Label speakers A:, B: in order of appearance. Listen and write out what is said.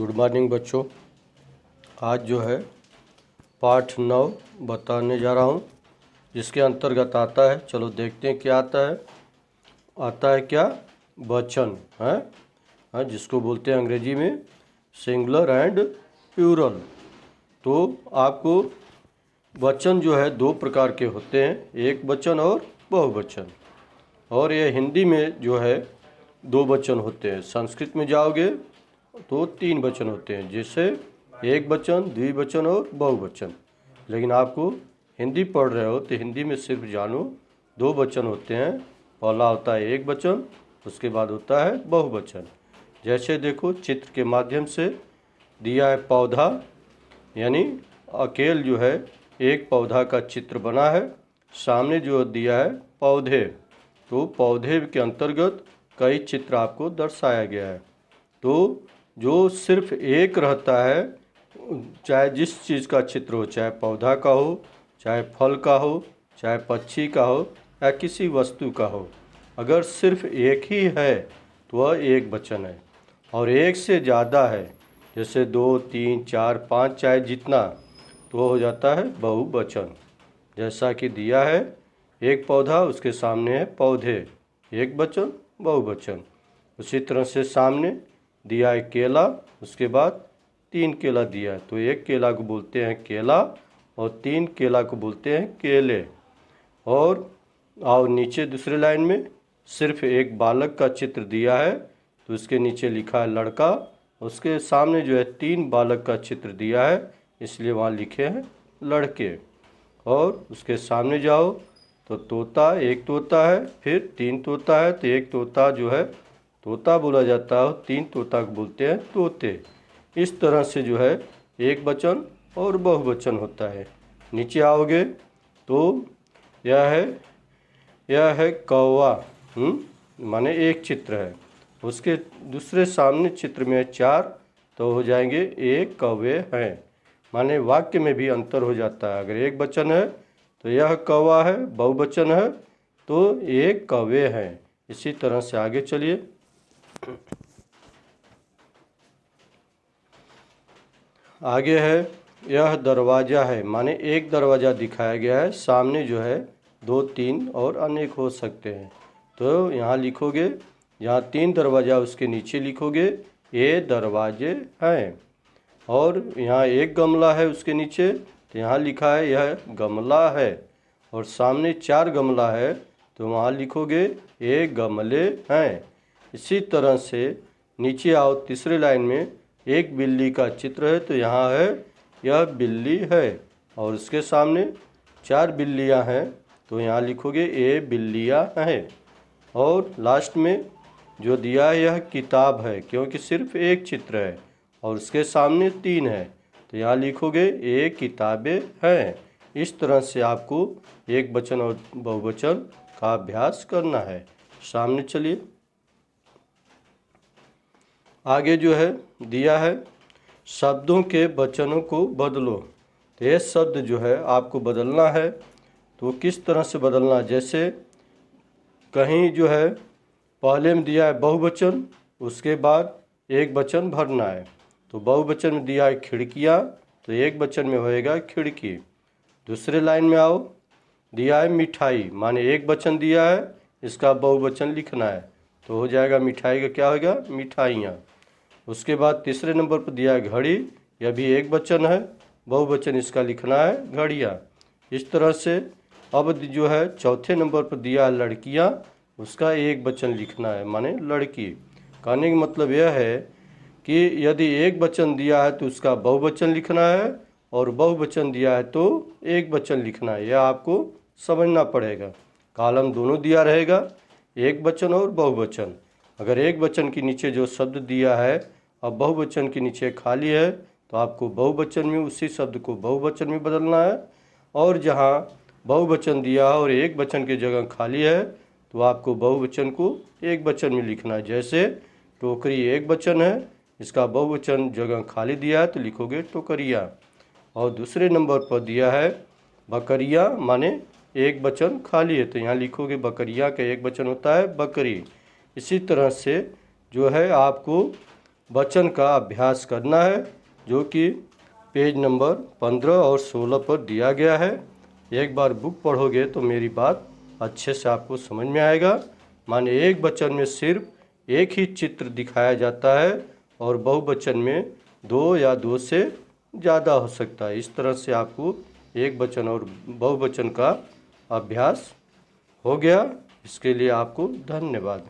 A: Good morning बच्चों। आज जो है पाठ 9 बताने जा रहा हूँ, जिसके अंतर्गत आता है, चलो देखते हैं क्या आता है क्या, वचन है, जिसको बोलते हैं अंग्रेजी में सिंगुलर एंड प्लूरल। तो आपको वचन जो है दो प्रकार के होते हैं, एक वचन और बहुवचन। और ये हिंदी में जो है दो वचन होते हैं, संस्कृत में जाओगे तो तीन वचन होते हैं, जैसे एक वचन, द्विवचन और बहुवचन। लेकिन आपको हिंदी पढ़ रहे हो तो हिंदी में सिर्फ जानो दो वचन होते हैं। पहला होता है एक वचन, उसके बाद होता है बहुवचन। जैसे देखो चित्र के माध्यम से दिया है पौधा, यानी अकेल जो है एक पौधा का चित्र बना है। सामने जो दिया है पौधे, तो पौधे के अंतर्गत कई चित्र आपको दर्शाया गया है। तो जो सिर्फ एक रहता है, चाहे जिस चीज़ का चित्र हो, चाहे पौधा का हो, चाहे फल का हो, चाहे पक्षी का हो या किसी वस्तु का हो, अगर सिर्फ एक ही है तो वह एक वचन है। और एक से ज़्यादा है, जैसे 2, 3, 4, 5, चाहे जितना, तो हो जाता है बहुवचन। जैसा कि दिया है एक पौधा, उसके सामने है पौधे, एक वचन बहुवचन। उसी तरह से सामने दिया है केला, उसके बाद 3 केला दिया है, तो एक केला को बोलते हैं केला और 3 केला को बोलते हैं केले। और नीचे दूसरे लाइन में सिर्फ एक बालक का चित्र दिया है, तो उसके नीचे लिखा है लड़का। उसके सामने जो है 3 बालक का चित्र दिया है, इसलिए वहाँ लिखे हैं लड़के। और उसके सामने जाओ तो तोता, एक तोता है, फिर 3 तोता है, तो एक तोता जो है तोता बोला जाता है, 3 तोता को बोलते हैं तोते। इस तरह से जो है एक वचन और बहुवचन होता है। नीचे आओगे तो यह है कौवा, माने एक चित्र है, उसके दूसरे सामने चित्र में 4, तो हो जाएंगे एक कौवे हैं। माने वाक्य में भी अंतर हो जाता है, अगर एक वचन है तो यह कौवा है, बहुवचन है तो एक कौवे हैं। इसी तरह से आगे चलिए। आगे है यह दरवाज़ा है, माने एक दरवाज़ा दिखाया गया है, सामने जो है 2, 3 और अनेक हो सकते हैं। तो यहाँ लिखोगे, यहाँ 3 दरवाज़ा, उसके नीचे लिखोगे ये दरवाजे हैं। और यहाँ एक गमला है उसके नीचे, तो यहाँ लिखा है यह गमला है। और सामने 4 गमला है, तो वहाँ लिखोगे ये गमले हैं। इसी तरह से नीचे आओ, तीसरे लाइन में एक बिल्ली का चित्र है, तो यहाँ है यह बिल्ली है। और उसके सामने 4 बिल्लियाँ हैं, तो यहाँ लिखोगे ये बिल्लियाँ हैं। और लास्ट में जो दिया है यह किताब है, क्योंकि सिर्फ एक चित्र है और उसके सामने 3 है, तो यहाँ लिखोगे ये किताबें हैं। इस तरह से आपको एक वचन और बहुवचन का अभ्यास करना है। सामने चलिए। आगे जो है दिया है शब्दों के वचनों को बदलो। तो ये शब्द जो है आपको बदलना है, तो किस तरह से बदलना, जैसे कहीं जो है पहले में दिया है बहुवचन, उसके बाद एक वचन भरना है। तो बहुवचन में दिया है खिड़कियाँ, तो एक वचन में होएगा खिड़की। दूसरे लाइन में आओ, दिया है मिठाई, माने एक वचन दिया है, इसका बहुवचन लिखना है, तो हो जाएगा मिठाई का क्या होगा, मिठाइयाँ। उसके बाद तीसरे नंबर पर दिया है घड़ी, यह भी एक वचन है, बहुवचन इसका लिखना है घड़ियाँ। इस तरह से अब जो है चौथे नंबर पर दिया है लड़कियाँ, उसका एक वचन लिखना है, माने लड़की। कहने का मतलब यह है कि यदि एक वचन दिया है तो उसका बहुवचन लिखना है, और बहुवचन दिया है तो एक वचन लिखना है। यह आपको समझना पड़ेगा। कॉलम दोनों दिया रहेगा, एक वचन और बहुवचन। अगर एक वचन के नीचे जो शब्द दिया है और बहुवचन के नीचे खाली है, तो आपको बहुवचन में उसी शब्द को बहुवचन में बदलना है। और जहाँ बहुवचन दिया और एक वचन की जगह खाली है, तो आपको बहुवचन को एक वचन में लिखना है। जैसे टोकरी एक वचन है, इसका बहुवचन जगह खाली दिया है, तो लिखोगे टोकरिया। और दूसरे नंबर पर दिया है बकरिया, माने एक वचन खाली है, तो यहाँ लिखोगे बकरिया का एक वचन होता है बकरी। इसी तरह से जो है आपको वचन का अभ्यास करना है, जो कि पेज नंबर 15 और 16 पर दिया गया है। एक बार बुक पढ़ोगे तो मेरी बात अच्छे से आपको समझ में आएगा। माने एक वचन में सिर्फ एक ही चित्र दिखाया जाता है और बहुवचन में 2 या 2 से ज़्यादा हो सकता है। इस तरह से आपको एक वचन और बहुवचन का अभ्यास हो गया। इसके लिए आपको धन्यवाद।